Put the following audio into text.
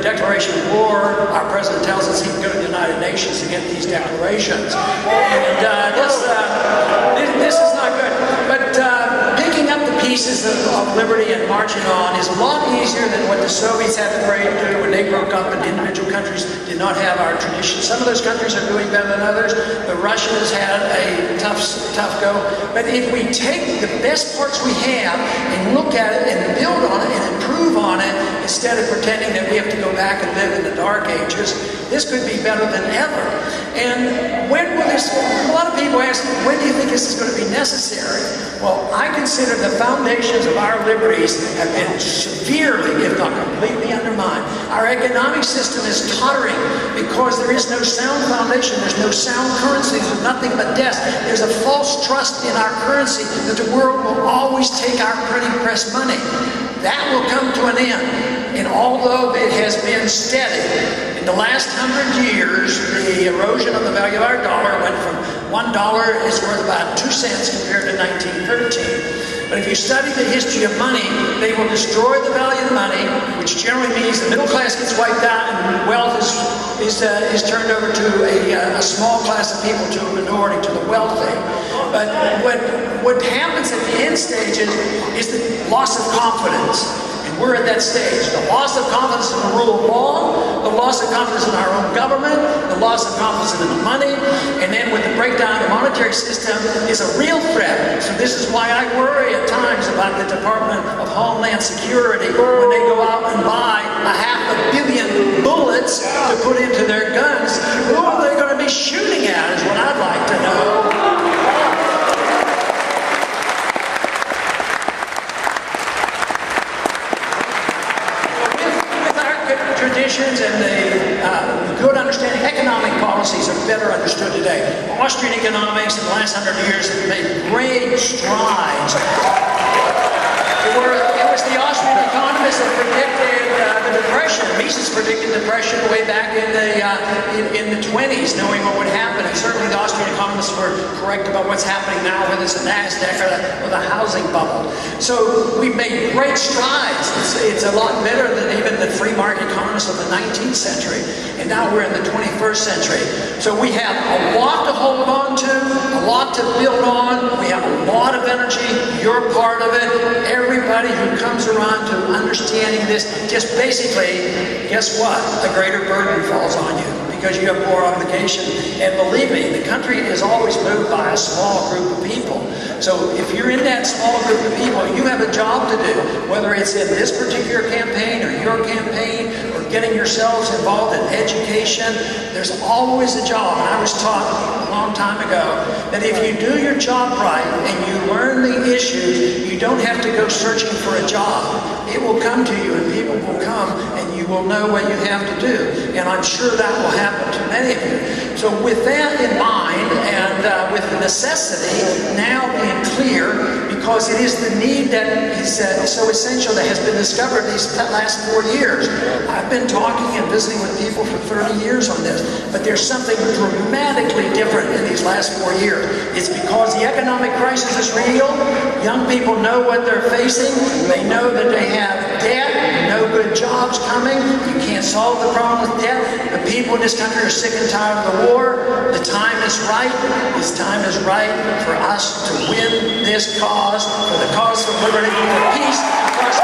declaration of war. Our president tells us he can go to the United Nations to get these declarations. And this is not good. But picking up the pieces of liberty and marching on is a lot easier than what the Soviets had to do when they broke up and individual countries did not have our traditions. Some of those countries are doing better than others. The Russians had a tough go. But if we take the best parts we have and look at it and build on it and improve on it, instead of pretending that we have to go back and live in the dark ages, this could be better than ever. And when will this, a lot of people ask, when do you think this is going to be necessary? Well, I consider the foundations of our liberties have been severely, if not completely, undermined. Our economic system is tottering because there is no sound foundation, there's no sound currency, there's nothing but debt. There's a false trust in our currency that the world will always take our printing press money. That will come to an end. And although it has been steady, in the last 100 years, the erosion of the value of our dollar went from $1 is worth about 2 cents compared to 1913. But if you study the history of money, they will destroy the value of the money, which generally means the middle class gets wiped out and wealth is turned over to a small class of people, to a minority, to the wealthy. But what happens at the end stages is the loss of confidence. And we're at that stage. The loss of confidence in the rule of law, the loss of confidence in our own government, the loss of confidence in the money, and then with the breakdown of the monetary system is a real threat. So this is why I worry at times about the Department of Homeland Security when they go out and buy 500 million bullets to put into their guns. Who are they going to be shooting at is what I'd like to know. Traditions and the good understanding, economic policies are better understood today. Austrian economics in the last 100 years have made great strides. It was the Austrian economists that predicted the Depression. Mises predicted depression way back in the 20s, knowing what would happen. And certainly the Austrian economists were correct about what's happening now, whether it's the NASDAQ or the housing bubble. So we've made great strides. It's a lot better than even the free market economists of the 19th century. And now we're in the 21st century. So we have a lot to hold on to, a lot to build on. We have a lot of energy. You're part of it. Everybody who comes around to understanding this, just basically, guess what? A greater burden falls on you because you have more obligation. And believe me, the country is always moved by a small group of people. So if you're in that small group of people, you have a job to do, whether it's in this particular campaign or your campaign or getting yourselves involved in education. There's always a job. And I was taught a long time ago that if you do your job right and you learn the issues, you don't have to go searching for a job. It will come to you and people will come and you will know what you have to do. And I'm sure that will happen to many of you. So with that in mind and with the necessity now being clear, because it is the need that is so essential that has been discovered these last 4 years. I've been talking and visiting with people for 30 years on this, but there's something dramatically different in these last 4 years. It's because the economic crisis is real. Young people know what they're facing. They know that they have debt, no good jobs coming. You can't solve the problem with debt. The people in this country are sick and tired of the war. The time is right. This time is right for us to win this cause, for the cause of liberty, for peace, for